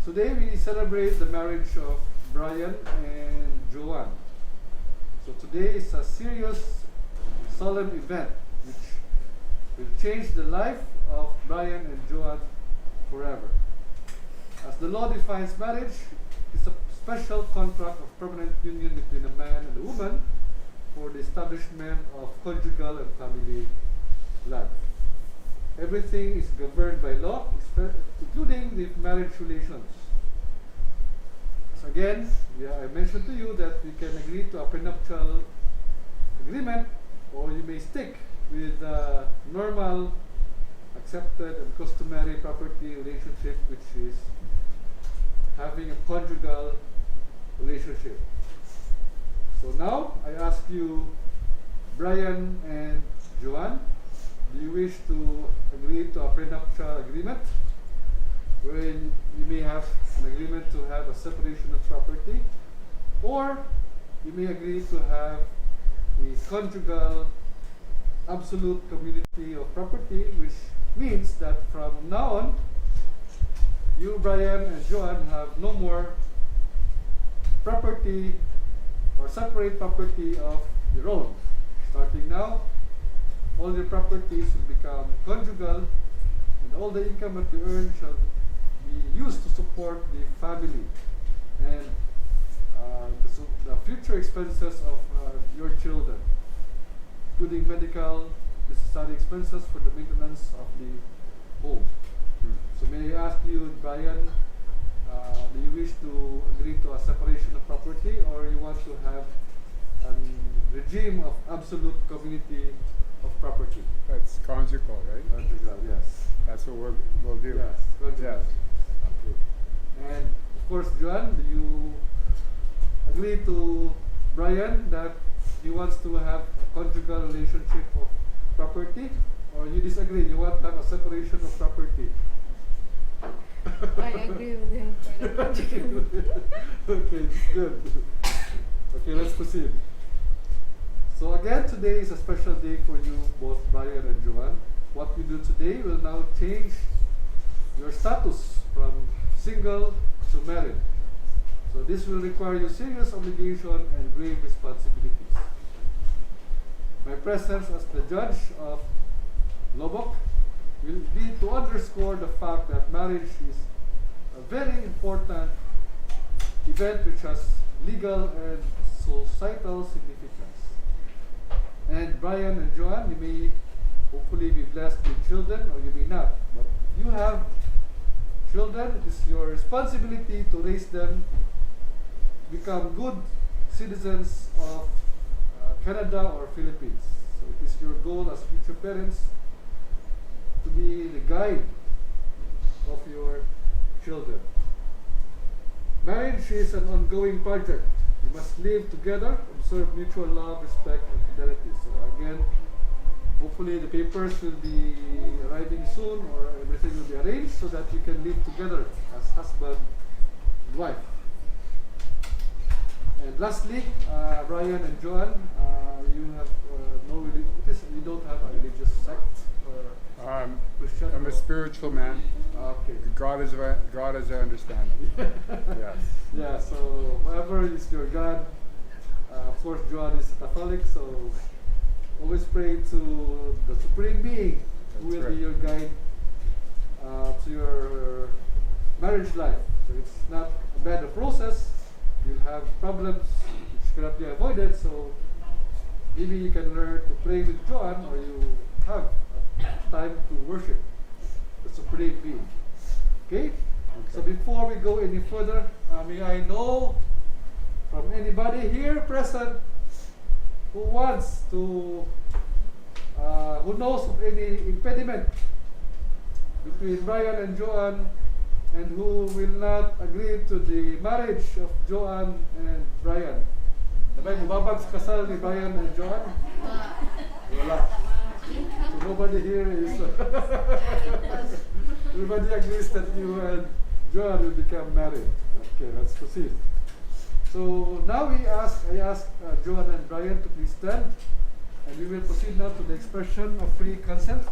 Today we celebrate the marriage of Brian and Joan. So today is a serious, solemn event which will change the life of Brian and Joan forever. As the law defines marriage, it's a special contract of permanent union between a man and a woman for the establishment of conjugal and family life. Everything is governed by law, including the marriage relations. So again, I mentioned to you that we can agree to a prenuptial agreement, or you may stick with the normal, accepted and customary property relationship, which is having a conjugal relationship. So now I ask you, Brian and Joan, do you wish to agree to a prenuptial agreement wherein you may have an agreement to have a separation of property, or you may agree to have a conjugal absolute community of property, which means that from now on, you, Brian and Joan, have no more property or separate property of your own. Starting now, all your properties will become conjugal, and all the income that you earn shall be used to support the family and the future expenses of your children, including medical necessary expenses for the maintenance of the home. So may I ask you, Brian, do you wish to agree to a separation of property, or you want to have a regime of absolute community of property? That's conjugal, right? Conjugal, yes. That's what we'll do. Yes, conjugal. Yes. Okay. And of course, Joan, do you agree to Brian that he wants to have a conjugal relationship of property, or you disagree? You want to have a separation of property? I agree with him for the conjugal. Okay, good. Okay, let's proceed. So again, today is a special day for you, both Brian and Joan. What you do today will now change your status from single to married. So this will require you serious obligation and grave responsibilities. My presence as the judge of Lobok will be to underscore the fact that marriage is a very important event which has legal and societal significance. And Brian and Joan, you may hopefully be blessed with children, or you may not. But if you have children, it is your responsibility to raise them, become good citizens of Canada or Philippines. So it is your goal as future parents to be the guide of your children. Marriage is an ongoing project. You must live together, observe mutual love, respect, and fidelity. So again, hopefully the papers will be arriving soon, or everything will be arranged so that you can live together as husband and wife. And lastly, Brian and Joan, you have you don't have a religious sect or Christian? I'm a spiritual man. Okay. God as I understand it. Yes. Yeah, so whoever is your God, of course Joan is Catholic, so always pray to the Supreme Being who will be your guide to your marriage life. So it's not a bad process. You'll have problems which cannot be avoided, so maybe you can learn to pray with Joan, or you have time to worship the Supreme Being. Okay? So before we go any further, may I know from anybody here present who wants to, who knows of any impediment between Brian and Joan, and who will not agree to the marriage of Joan and Brian? Sabay, bumabag sa kasal ni Brian and Joan? Wala. So nobody here is... Everybody agrees that you and Joan will become married. Okay, let's proceed. So now I ask Joan and Brian to please stand, and we will proceed now to the expression of free consent.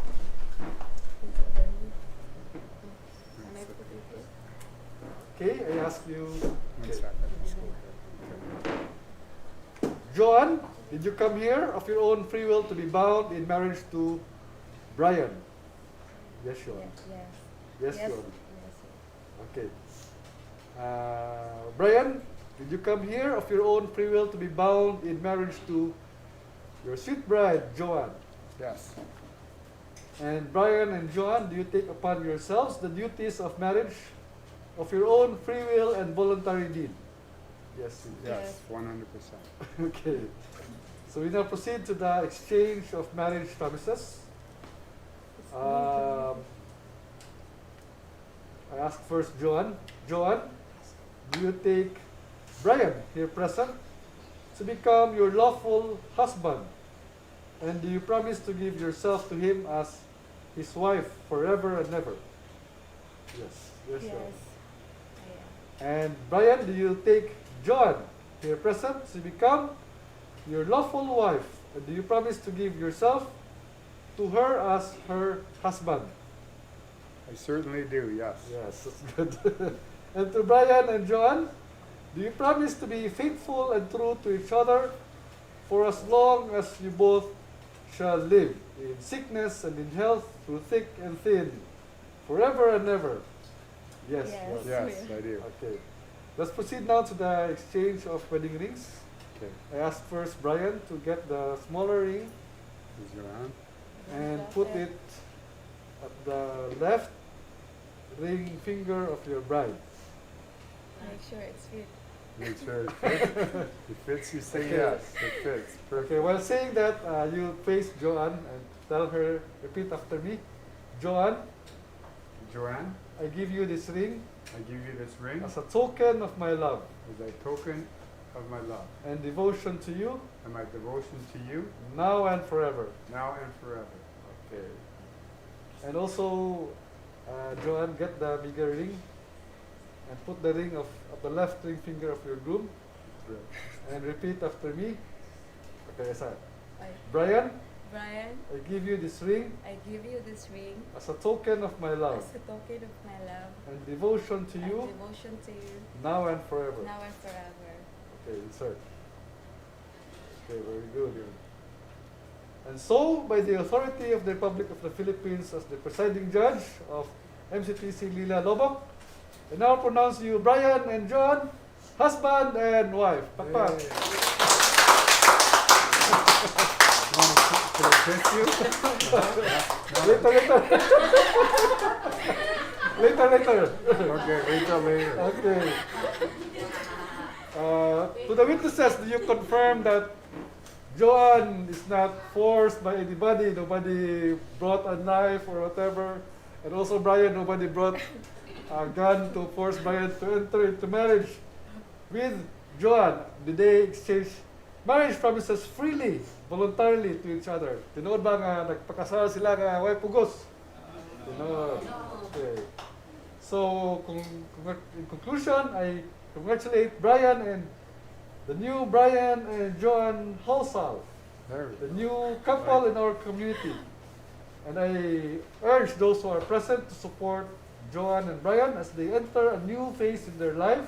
Okay, ask you. One second. Let's go ahead. Okay. Joan, did you come here of your own free will to be bound in marriage to Brian? Yes, Joan. Yes. Yes, Yes. Joan. Yes. Okay. Brian, did you come here of your own free will to be bound in marriage to your sweet bride, Joan? Yes. And Brian and Joan, do you take upon yourselves the duties of marriage of your own free will and voluntary deed? Yes. Yes. 100%. Okay. So we now proceed to the exchange of marriage promises. I ask first Joan. Joan, do you take Brian, here present, to become your lawful husband? And do you promise to give yourself to him as his wife forever and ever? Yes. Yes, Yes. Joan. I And Brian, do you take Joan, here present, to become your lawful wife? And do you promise to give yourself to her as her husband? I certainly do, yes. Yes, that's good. And to Brian and Joan, do you promise to be faithful and true to each other for as long as you both shall live, in sickness and in health, through thick and thin, forever and ever? Yes. Yes. Yes, I do. Okay. Let's proceed now to the exchange of wedding rings. Okay. I ask first Brian to get the smaller ring Is Joanne? and put it at the left ring finger of your bride. Make sure it's fit. Make sure it fits. It fits, you say Okay. yes. It fits. Perfect. Okay, while saying that, you face Joanne and tell her, repeat after me. Joanne, Joanne, I give you this ring I give you this ring as a token of my love as a token of my love and devotion to you and my devotion to you now and forever. now and forever. Okay. And also, Joanne, get the bigger ring and put the ring of the left ring finger of your groom Correct. and repeat after me. Okay, sir. Brian, Brian, I give you this ring I give you this ring as a token of my love as a token of my love and devotion to and you devotion to you now and forever. now and forever. Okay, insert. Okay, very good. And so, by the authority of the Republic of the Philippines as the presiding judge of MCTC Lila Lobok, I now pronounce you Brian and John, husband and wife. Pakpak. Can I kiss you? Later, later. Later. Okay, wait till later. Okay. To the witnesses, do you confirm that Joan is not forced by anybody? Nobody brought a knife or whatever. And also Brian, nobody brought a gun to force Brian to enter into marriage with Joan. Did they exchange marriage promises freely, voluntarily to each other? Tinood ba nga nagpakasal sila nga way pugos? Tinood. Okay. So, in conclusion, I congratulate Brian and the new Brian and Joan Halsall, There we the go. new couple in our community. And I urge those who are present to support Joan and Brian as they enter a new phase in their life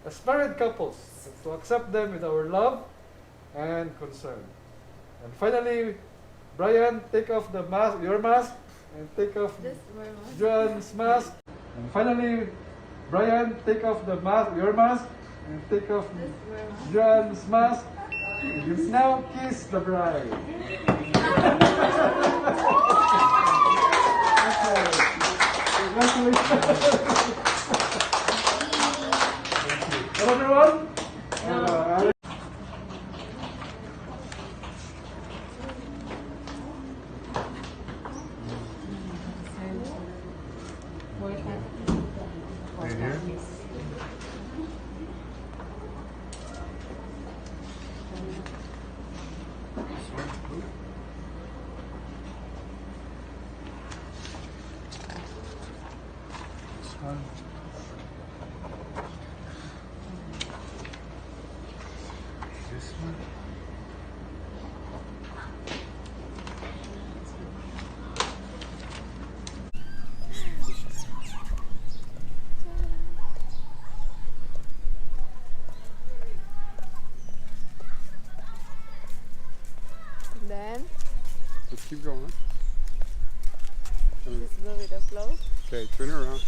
as married couples, and to accept them with our love and concern. And finally, Brian, take off the mask, your mask, and take off Just wear one. Joan's mask. And finally, Brian, take off the mask, your mask, and take off Just wear one. Joan's mask. And you now kiss the bride. Okay. Congratulations. Hello, everyone. Right here? This one. This one. Keep going. Just go with the flow. Okay, turn around.